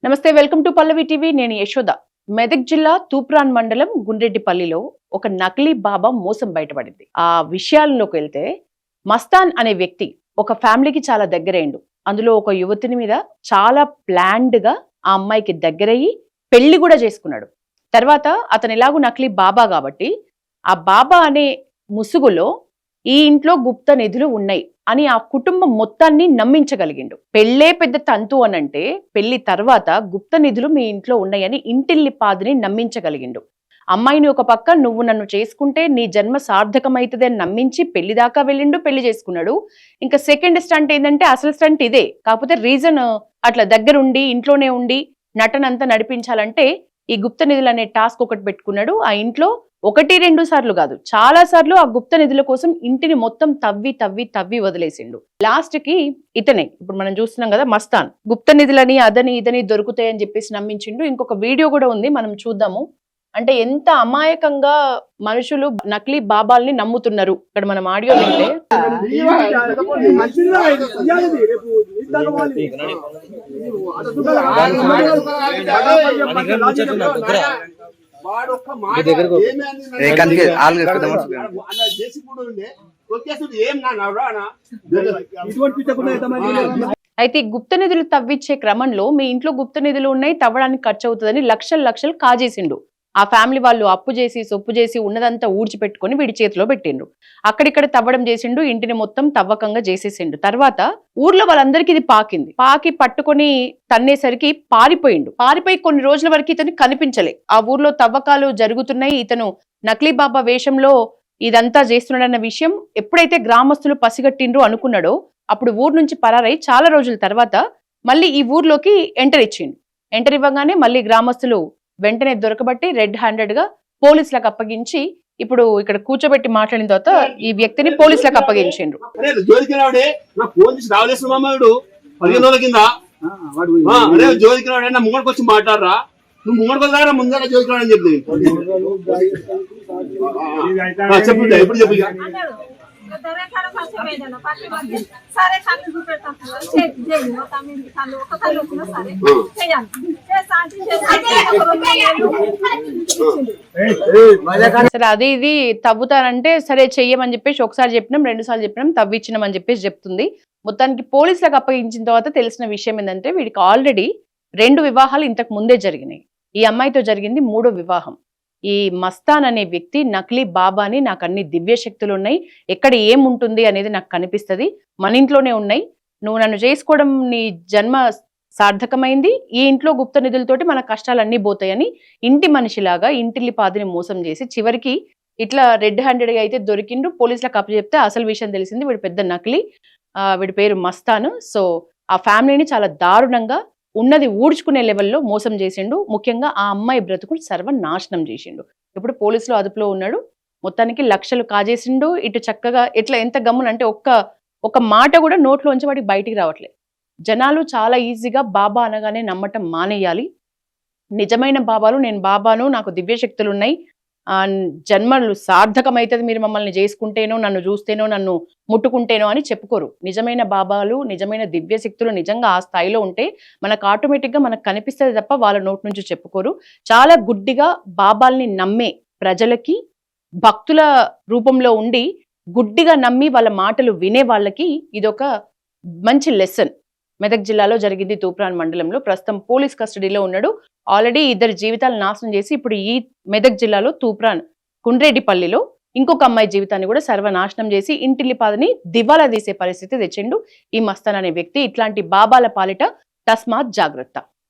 నమస్తే, welcome to Pallavi TV. నేను యశోద. మెదక్ జిల్లా తూప్రాన్ మండలం గుండ్రెడ్డిపల్లిలో ఒక నకిలీ బాబా మోసం బయటపడింది. ఆ విషయాల్లోకి వెళ్తే మస్తాన్ అనే వ్యక్తి ఒక ఫ్యామిలీకి చాలా దగ్గరైండు. అందులో ఒక యువతిని మీద చాలా ప్లాన్డ్ గా ఆ అమ్మాయికి దగ్గరయ్యి పెళ్లి కూడా చేసుకున్నాడు. తర్వాత అతను ఎలాగూ నకిలీ బాబా కాబట్టి ఆ బాబా అనే ముసుగులో ఈ ఇంట్లో గుప్త నిధులు ఉన్నాయి అని ఆ కుటుంబం మొత్తాన్ని నమ్మించగలిగిండు. పెళ్లే పెద్ద తంతు అనంటే పెళ్లి తర్వాత గుప్త నిధులు మీ ఇంట్లో ఉన్నాయని ఇంటిల్లి పాదిని నమ్మించగలిగిండు. అమ్మాయిని ఒక పక్క నువ్వు నన్ను చేసుకుంటే నీ జన్మ సార్థకమైతుంది అని నమ్మించి పెళ్లి దాకా వెళ్ళిండు, పెళ్లి చేసుకున్నాడు. ఇంకా సెకండ్ స్టంట్ ఏంటంటే అసలు స్టంట్ ఇదే, కాకపోతే రీజన్ అట్లా దగ్గరుండి ఇంట్లోనే ఉండి నటనంతా నడిపించాలంటే ఈ గుప్త నిధులు అనే టాస్క్ ఒకటి పెట్టుకున్నాడు. ఆ ఇంట్లో 1-2 సార్లు కాదు, చాలా సార్లు ఆ గుప్త నిధుల కోసం ఇంటిని మొత్తం తవ్వి వదిలేసిండు. లాస్ట్ కి ఇతనే ఇప్పుడు మనం చూస్తున్నాం కదా మస్తాన్, గుప్త నిధులని అదని ఇదని దొరుకుతాయని చెప్పేసి నమ్మించిండు. ఇంకొక వీడియో కూడా ఉంది, మనం చూద్దాము. అంటే ఎంత అమాయకంగా మనుషులు నకిలీ బాబాల్ని నమ్ముతున్నారు. ఇక్కడ మనం ఆడియో వింటే అయితే గుప్త నిధులు తవ్విచ్చే క్రమంలో మీ ఇంట్లో గుప్త నిధులు ఉన్నాయి, తవ్వడానికి ఖర్చు అవుతుందని లక్షలు కాజేసిండు. ఆ ఫ్యామిలీ వాళ్ళు అప్పు చేసి సొప్పు చేసి ఉన్నదంతా ఊడ్చిపెట్టుకుని వీడి చేతిలో పెట్టిండు. అక్కడిక్కడ తవ్వడం చేసిండు, ఇంటిని మొత్తం తవ్వకంగా చేసేసిండు. తర్వాత ఊర్లో వాళ్ళందరికీ ఇది పాకి పట్టుకొని తన్నేసరికి పారిపోయి కొన్ని రోజుల వరకు ఇతను కనిపించలే. ఆ ఊర్లో తవ్వకాలు జరుగుతున్నాయి, ఇతను నకిలీ బాబా వేషంలో ఇదంతా చేస్తున్నాడన్న విషయం ఎప్పుడైతే గ్రామస్తులు పసిగట్టిండ్రు అనుకున్నాడో అప్పుడు ఊరు నుంచి పరారై చాలా రోజుల తర్వాత మళ్ళీ ఈ ఊర్లోకి ఎంటర్ ఇవ్వగానే మళ్ళీ గ్రామస్తులు వెంటనే దొరకబట్టి రెడ్ హ్యాండెడ్ గా పోలీసులకు అప్పగించి ఇప్పుడు ఇక్కడ కూర్చోబెట్టి మాట్లాడిన తర్వాత ఈ వ్యక్తిని పోలీసులకు అప్పగించిండ్రు. మాట్లాడరా నువ్వు ముంగడికి ముందర జోలికిరాడని చెప్పి చెప్పు ఎప్పుడు చెప్పు సరే అది ఇది తవ్వుతానంటే సరే చెయ్యమని చెప్పేసి ఒకసారి చెప్పినాం, 2 సార్లు చెప్పినాం, తవ్విచ్చినాం అని చెప్పేసి చెప్తుంది. మొత్తానికి పోలీసులకు అప్పగించిన తర్వాత తెలిసిన విషయం ఏంటంటే వీడికి ఆల్రెడీ 2 వివాహాలు ఇంతకు ముందే జరిగినాయి. ఈ అమ్మాయితో జరిగింది 3వ వివాహం. ఈ మస్తాన్ అనే వ్యక్తి నకిలీ బాబాని, నాకు అన్ని దివ్య శక్తులు ఉన్నాయి, ఎక్కడ ఏముంటుంది అనేది నాకు కనిపిస్తుంది, మన ఇంట్లోనే ఉన్నాయి, నువ్వు నన్ను చేసుకోవడం నీ జన్మ సార్థకమైంది, ఈ ఇంట్లో గుప్త నిధులతోటి మన కష్టాలన్నీ పోతాయని ఇంటి మనిషిలాగా ఇంటిల్లి పాదిని మోసం చేసి చివరికి ఇట్లా రెడ్ హ్యాండెడ్గా అయితే దొరికిండు. పోలీసులకు అప్పచెప్తే అసలు విషయం తెలిసింది, వీడి పెద్ద నకిలీ, వీడి పేరు మస్తాన్. సో ఆ ఫ్యామిలీని చాలా దారుణంగా ఉన్నది ఊడ్చుకునే లెవెల్లో మోసం చేసిండు. ముఖ్యంగా ఆ అమ్మాయి బ్రతుకుడు సర్వనాశనం చేసిండు. ఇప్పుడు పోలీసులు అదుపులో ఉన్నాడు. మొత్తానికి లక్షలు కాజేసిండు. ఇటు చక్కగా ఎట్లా ఎంత గమ్మునంటే ఒక్క మాట కూడా నోట్లోంచి వాడికి బయటికి రావట్లేదు. జనాలు చాలా ఈజీగా బాబా అనగానే నమ్మటం మానేయాలి. నిజమైన బాబాలు, నేను బాబాను, నాకు దివ్య శక్తులు ఉన్నాయి, జన్మలు సార్థకమైతుంది మీరు మమ్మల్ని చేసుకుంటేనో, నన్ను చూస్తేనో, నన్ను ముట్టుకుంటేనో అని చెప్పుకోరు. నిజమైన బాబాలు, నిజమైన దివ్య శక్తులు నిజంగా ఆ స్థాయిలో ఉంటే మనకు ఆటోమేటిక్గా మనకు కనిపిస్తుంది తప్ప వాళ్ళ నోటి నుంచి చెప్పుకోరు. చాలా గుడ్డిగా బాబాల్ని నమ్మే ప్రజలకి, భక్తుల రూపంలో ఉండి గుడ్డిగా నమ్మి వాళ్ళ మాటలు వినే వాళ్ళకి ఇదొక మంచి లెసన్. మెదక్ జిల్లాలో జరిగింది. తూప్రాన్ మండలంలో ప్రస్తుతం పోలీస్ కస్టడీలో ఉన్నాడు. ఆల్రెడీ 2 జీవితాలు నాశనం చేసి ఇప్పుడు ఈ మెదక్ జిల్లాలో తూప్రాన్ గుండ్రెడ్డిపల్లిలో ఇంకొక అమ్మాయి జీవితాన్ని కూడా సర్వనాశనం చేసి ఇంటిల్లిపాదని దివాలా తీసే పరిస్థితి తెచ్చిండు ఈ మస్తాన్ అనే వ్యక్తి. ఇట్లాంటి బాబాల పాలిట తస్మాత్ జాగ్రత్త.